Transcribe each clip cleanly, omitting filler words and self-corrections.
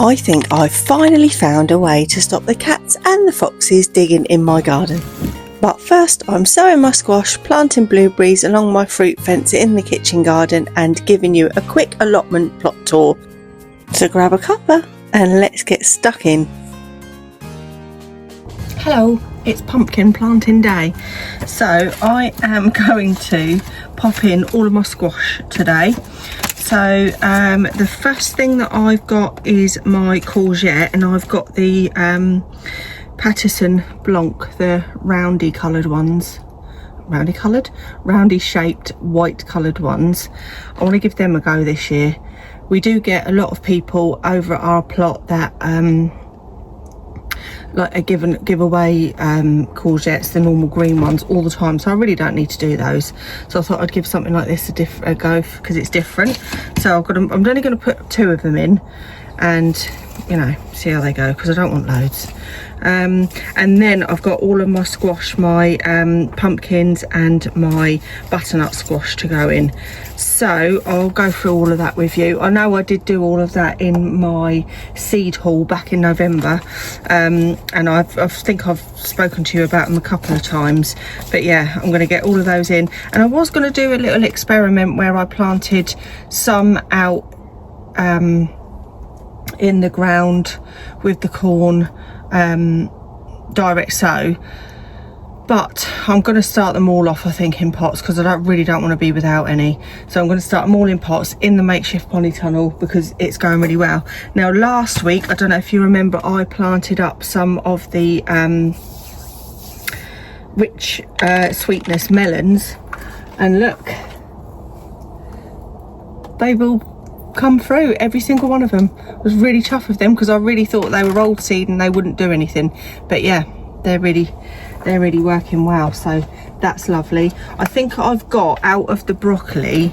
I think I've finally found a way to stop the cats and the foxes digging in my garden. But first I'm sowing my squash, planting blueberries along my fruit fence in the kitchen garden and giving you a quick allotment plot tour. So grab a cuppa and let's get stuck in. Hello, it's pumpkin planting day. So I am going to pop in all of my squash today. So the first thing that I've got is my courgette, and I've got the Patterson Blanc, the roundy coloured ones. Roundy shaped white coloured ones. I want to give them a go this year. We do get a lot of people over at our plot that like give away courgettes, the normal green ones, all the time, so I really don't need to do those. So I thought I'd give something like this a go because it's different. So I'm only going to put 2 of them in and, you know, see how they go, because I don't want loads. And then I've got all of my squash, my pumpkins and my butternut squash to go in. So I'll go through all of that with you. I know I did do all of that in my seed haul back in November, and I think I've spoken to you about them a couple of times. But yeah, I'm going to get all of those in, and I was going to do a little experiment where I planted some out in the ground with the corn, direct sow, but I'm going to start them all off, I think, in pots, because I really don't want to be without any. So I'm going to start them all in pots in the makeshift polytunnel because it's going really well. Now last week, I don't know if you remember, I planted up some of the rich sweetness melons, and look, they will come through. Every single one of them. I was really tough with them because I really thought they were old seed and they wouldn't do anything, but yeah, they're really working well, so that's lovely. I think I've got, out of the broccoli,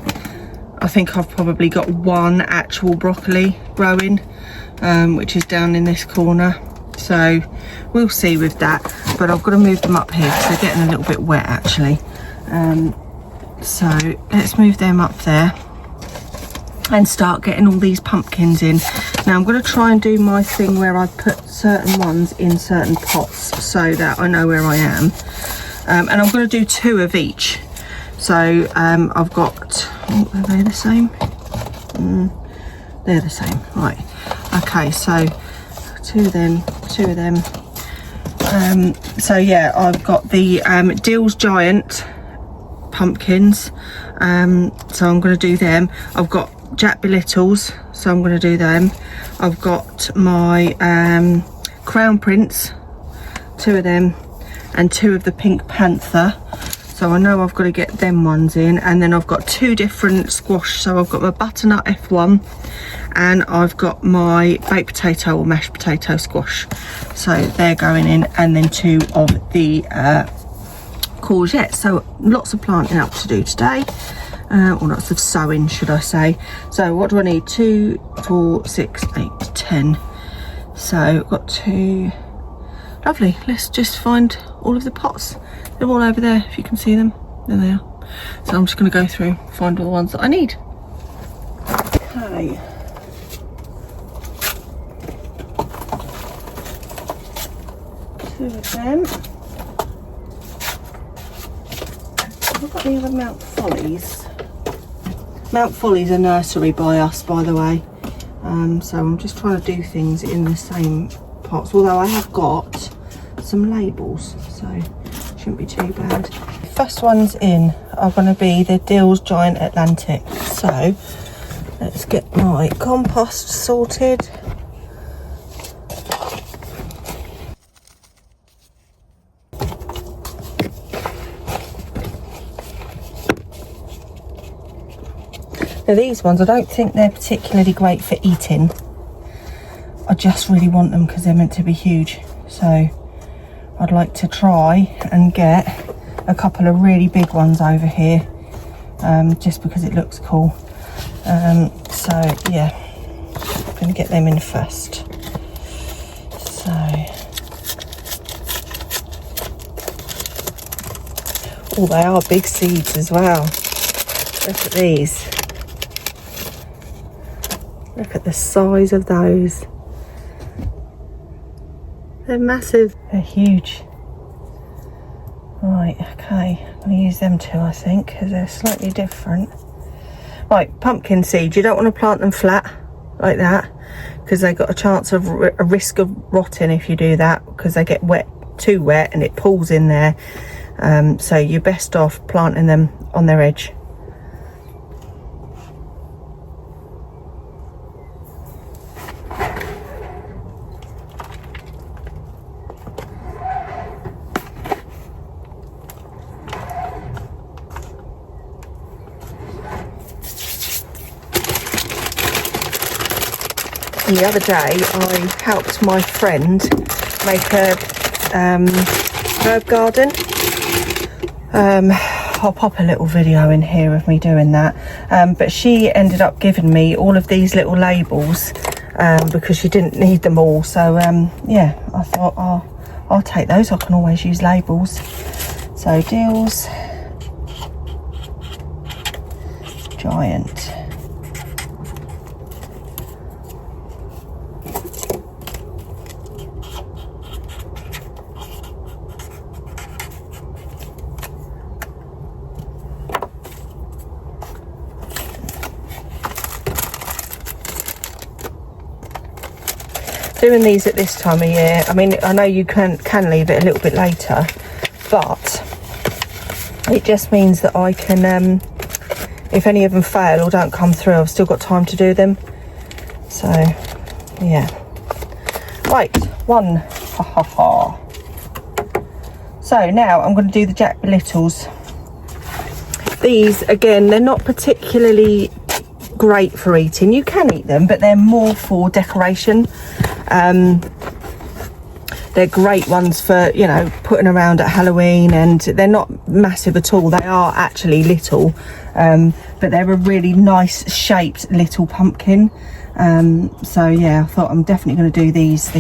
I think I've probably got 1 actual broccoli growing, which is down in this corner, so we'll see with that. But I've got to move them up here because they're getting a little bit wet actually. So let's move them up there and start getting all these pumpkins in. Now I'm going to try and do my thing where I put certain ones in certain pots so that I know where I am, and I'm going to do 2 of each. So I've got, oh, are they the same? They're the same, right. Okay, so 2 of them, 2 of them. So yeah, I've got the Deal's Giant pumpkins, so I'm going to do them. I've got Jack Littles, so I'm going to do them. I've got my Crown Prince, 2 of them, and 2 of the Pink Panther, so I know I've got to get them ones in. And then I've got 2 different squash, so I've got my butternut F1 and I've got my baked potato or mashed potato squash, so they're going in, and then 2 of the courgette. So lots of planting up to do today, or lots of sowing, should I say. So what do I need? 2, 4, 6, 8, 10. So I've got 2. Lovely. Let's just find all of the pots. They're all over there, if you can see them. There they are. So I'm just going to go through, find all the ones that I need. Okay. Two of them. I've got the other Mount Follies. Mount Follies are nursery by us, by the way. So I'm just trying to do things in the same pots, although I have got some labels, so shouldn't be too bad. First ones in are going to be the Deal's Giant Atlantic. So let's get my compost sorted. Now these ones, I don't think they're particularly great for eating. I just really want them because they're meant to be huge. So I'd like to try and get a couple of really big ones over here, just because it looks cool. So yeah, I'm going to get them in first. So oh, they are big seeds as well. Look at these. Look at the size of those. They're massive. They're huge. Right, okay. I'm going to use them too, I think, because they're slightly different. Right, pumpkin seeds. You don't want to plant them flat like that, because they got a chance of a risk of rotting if you do that, because they get wet, too wet, and it pulls in there. So you're best off planting them on their edge. And the other day I helped my friend make a herb garden. I'll pop a little video in here of me doing that, but she ended up giving me all of these little labels because she didn't need them all. So yeah, I thought I'll take those. I can always use labels. So Deals Giant. Doing these at this time of year, I mean, I know you can leave it a little bit later, but it just means that I can, if any of them fail or don't come through, I've still got time to do them. So yeah, right, one. Ha ha ha. So now I'm going to do the Jack Littles. These again, they're not particularly great for eating. You can eat them, but they're more for decoration. They're great ones for, you know, putting around at Halloween, and they're not massive at all. They are actually little, but they're a really nice shaped little pumpkin. So yeah, I thought I'm definitely going to do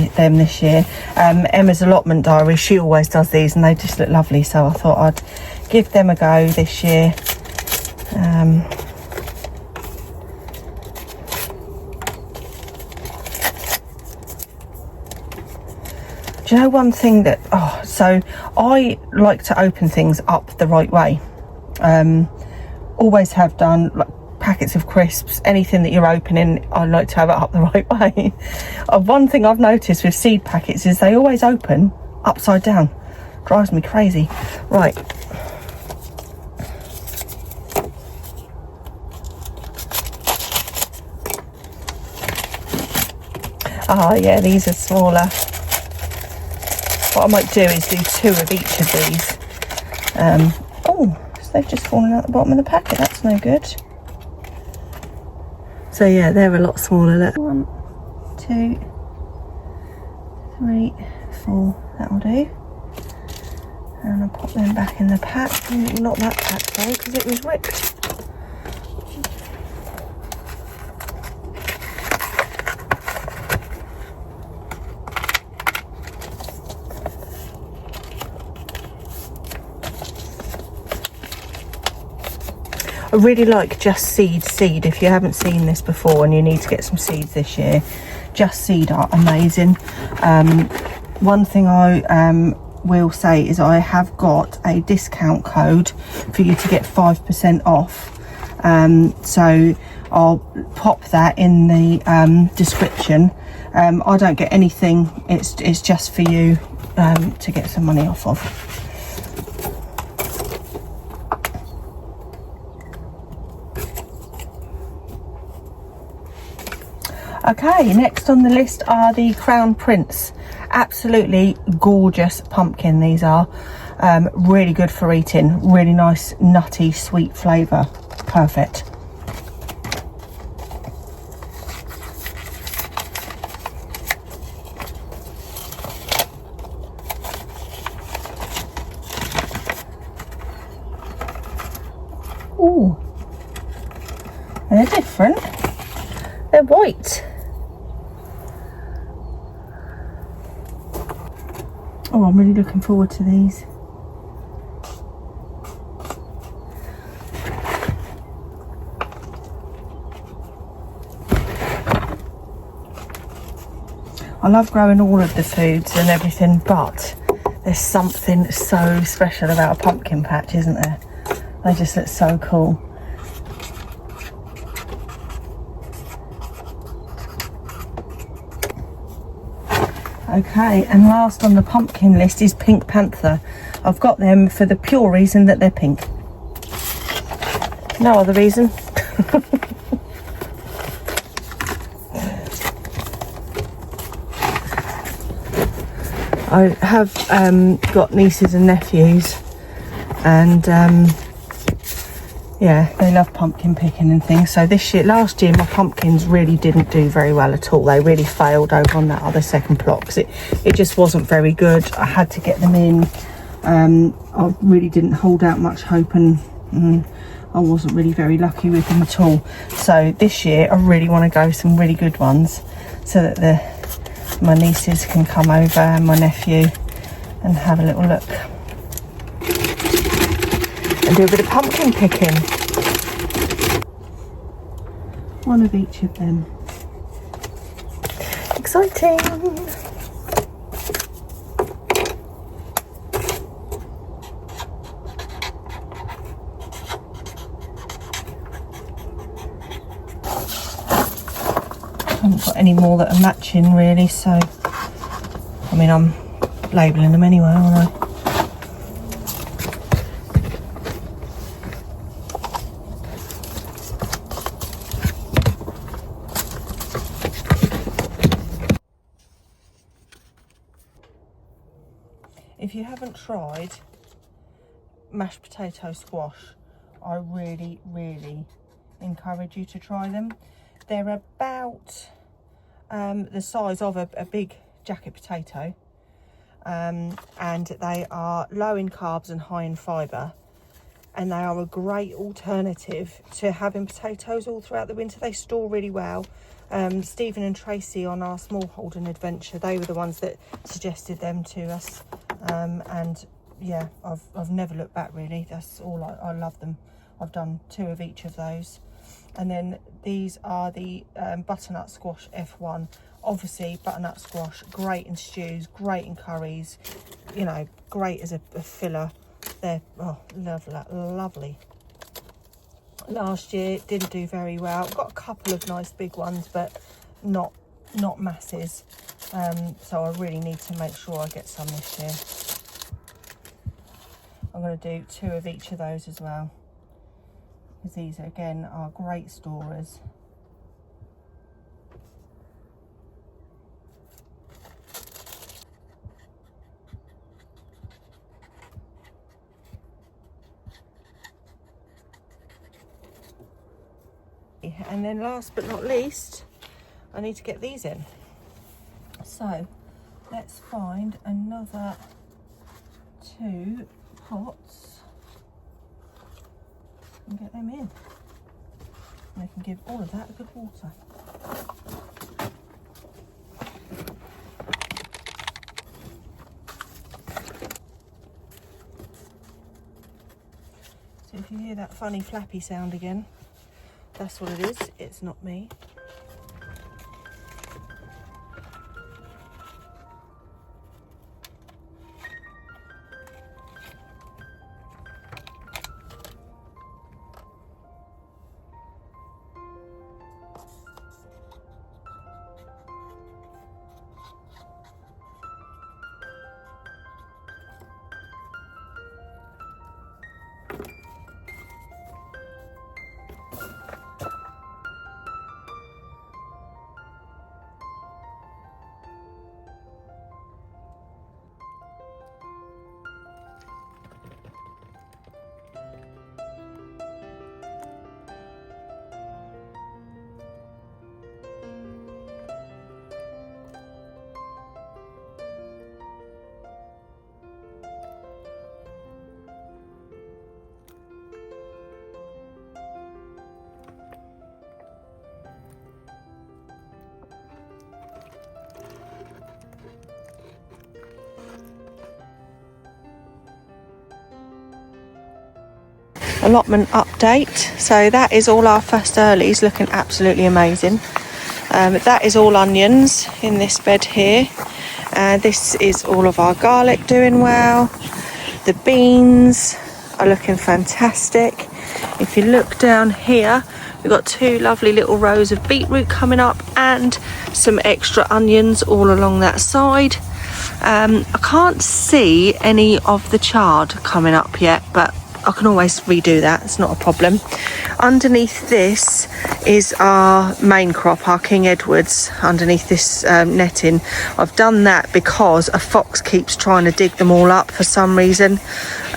them this year. Emma's Allotment Diary, she always does these and they just look lovely, so I thought I'd give them a go this year. Do you know one thing that, so I like to open things up the right way. Always have done, like packets of crisps, anything that you're opening, I like to have it up the right way. One thing I've noticed with seed packets is they always open upside down. Drives me crazy. Right. Yeah, these are smaller. What I might do is do 2 of each of these. Oh, so they've just fallen out the bottom of the packet. That's no good. So yeah, they're a lot smaller. Look. 1, 2, 3, 4. That'll do. And I'll pop them back in the pack. Not that pack though, because it was whipped. I really like Just Seed. If you haven't seen this before and you need to get some seeds this year, Just Seed are amazing. One thing I will say is I have got a discount code for you to get 5% off. So I'll pop that in the description. I don't get anything, it's just for you to get some money off of. Okay, next on the list are the Crown Prince. Absolutely gorgeous pumpkin these are. Really good for eating. Really nice, nutty, sweet flavour. Perfect. Ooh. They're different. They're white. Oh, I'm really looking forward to these. I love growing all of the foods and everything, but there's something so special about a pumpkin patch, isn't there? They just look so cool. Okay, and last on the pumpkin list is Pink Panther. I've got them for the pure reason that they're pink. No other reason. I have got nieces and nephews, and yeah, they love pumpkin picking and things. So last year my pumpkins really didn't do very well at all. They really failed over on that other second plot because it just wasn't very good. I had to get them in. I really didn't hold out much hope, and I wasn't really very lucky with them at all. So this year I really want to go some really good ones so that my nieces can come over and my nephew and have a little look and do a bit of pumpkin picking. One of each of them. Exciting! I haven't got any more that are matching really, so I mean I'm labelling them anyway, aren't I? If you haven't tried mashed potato squash, I really, really encourage you to try them. They're about the size of a big jacket potato, and they are low in carbs and high in fibre, and they are a great alternative to having potatoes all throughout the winter. They store really well. Stephen and Tracy on our smallholding adventure, they were the ones that suggested them to us, and yeah, I've never looked back really. That's all. I love them. I've done 2 of each of those. And then these are the butternut squash F1. Obviously butternut squash, great in stews, great in curries, you know, great as a filler. They're lovely. Last year it didn't do very well. Got a couple of nice big ones, but not masses. So I really need to make sure I get some this year. I'm going to do 2 of each of those as well, because these again are great storers. And then last but not least, I need to get these in. So let's find another 2 pots and get them in. And I can give all of that a good water. So if you hear that funny flappy sound again, that's what it is. It's not me. Allotment update. So that is all our first earlies, looking absolutely amazing. That is all onions in this bed here. This is all of our garlic doing well. The beans are looking fantastic. If you look down here, we've got 2 lovely little rows of beetroot coming up and some extra onions all along that side. I can't see any of the chard coming up yet, but I can always redo that, it's not a problem. Underneath this is our main crop, our King Edwards, underneath this netting. I've done that because a fox keeps trying to dig them all up for some reason.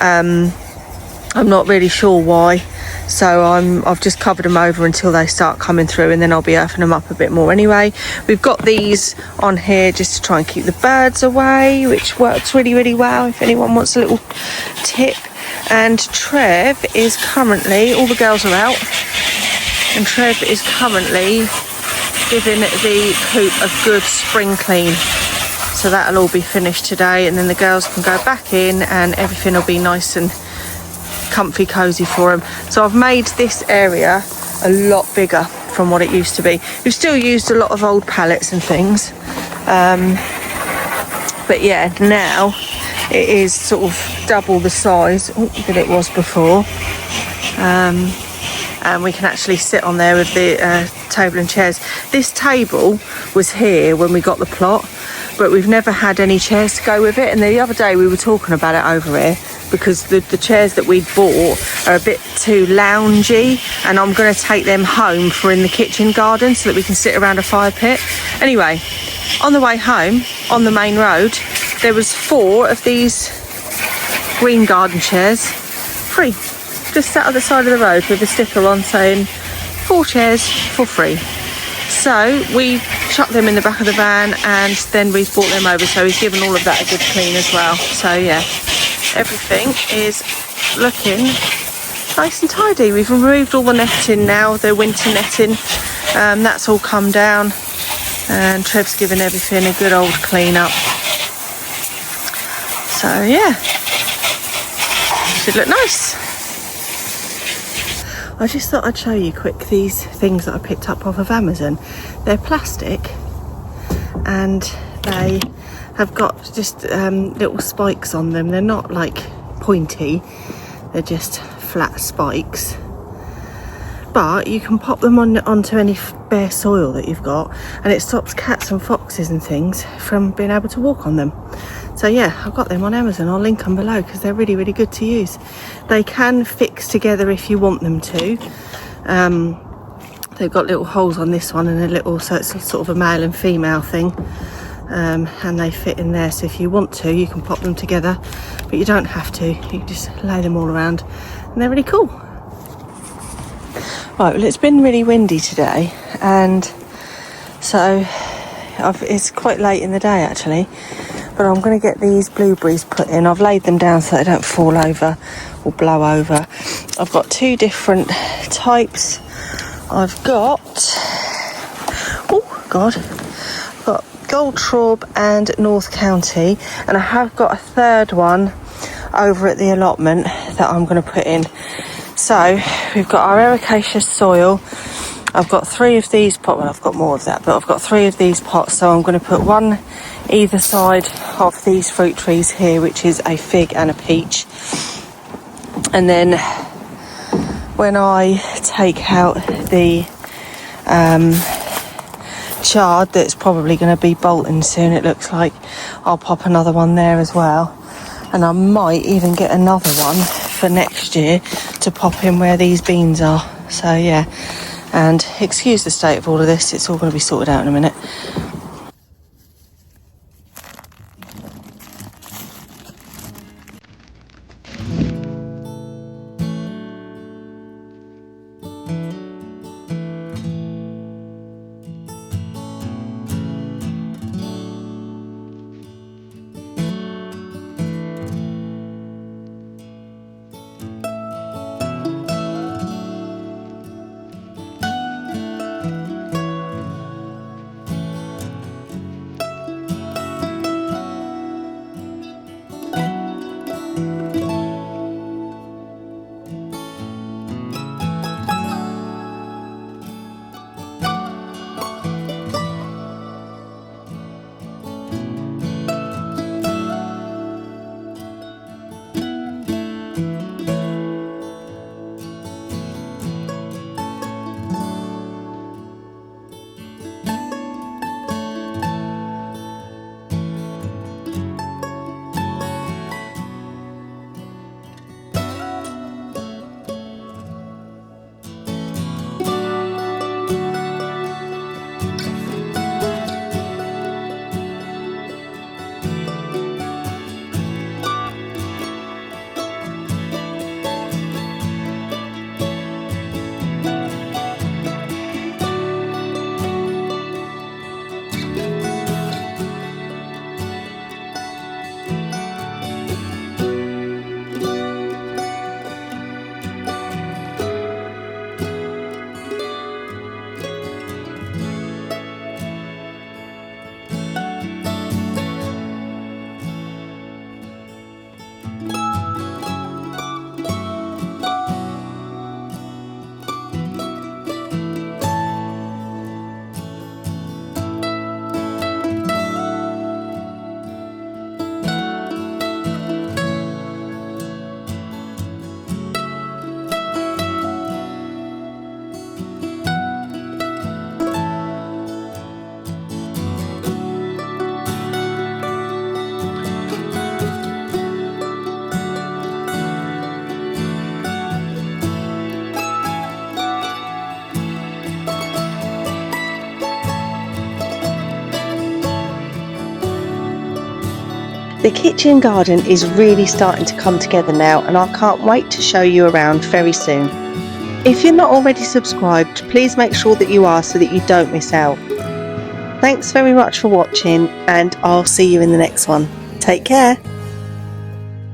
I'm not really sure why, so I've just covered them over until they start coming through, and then I'll be earthing them up a bit more anyway. We've got these on here just to try and keep the birds away, which works really, really well if anyone wants a little tip. And Trev is currently, all the girls are out, and Trev is currently giving the coop a good spring clean. So that'll all be finished today, and then the girls can go back in and everything will be nice and comfy, cosy for them. So I've made this area a lot bigger from what it used to be. We've still used a lot of old pallets and things, but yeah, now it is sort of double the size that it was before, and we can actually sit on there with the table and chairs. This table was here when we got the plot, but we've never had any chairs to go with it, and the other day we were talking about it over here because the chairs that we'd bought are a bit too loungy, and I'm going to take them home for in the kitchen garden so that we can sit around a fire pit. Anyway, on the way home on the main road, there was 4 of these green garden chairs, free, just sat at the side of the road with a sticker on saying 4 chairs for free. So we chucked them in the back of the van, and then we brought them over, so he's given all of that a good clean as well. So yeah, everything is looking nice and tidy. We've removed all the netting now, the winter netting, that's all come down, and Trev's given everything a good old clean up. So yeah, should look nice. I just thought I'd show you quick these things that I picked up off of Amazon. They're plastic and they have got just little spikes on them. They're not like pointy, they're just flat spikes. But you can pop them onto any bare soil that you've got, and it stops cats and foxes and things from being able to walk on them. So yeah, I've got them on Amazon. I'll link them below because they're really, really good to use. They can fix together if you want them to. They've got little holes on this one and a little, so it's sort of a male and female thing. And they fit in there, so if you want to, you can pop them together, but you don't have to. You can just lay them all around, and they're really cool. Right, well, it's been really windy today, and so it's quite late in the day actually, but I'm going to get these blueberries put in. I've laid them down so they don't fall over or blow over. I've got 2 different types. I've got, oh God, I've got Goldtraub and North County, and I have got a 3rd one over at the allotment that I'm going to put in. So we've got our ericaceous soil. I've got 3 of these pots. Well, I've got more of that, but I've got 3 of these pots. So I'm going to put one either side of these fruit trees here, which is a fig and a peach. And then when I take out the chard that's probably going to be bolting soon, it looks like, I'll pop another one there as well. And I might even get another one for next year to pop in where these beans are. So yeah, and excuse the state of all of this, it's all going to be sorted out in a minute. The kitchen garden is really starting to come together now, and I can't wait to show you around very soon. If you're not already subscribed, please make sure that you are so that you don't miss out. Thanks very much for watching, and I'll see you in the next one. Take care.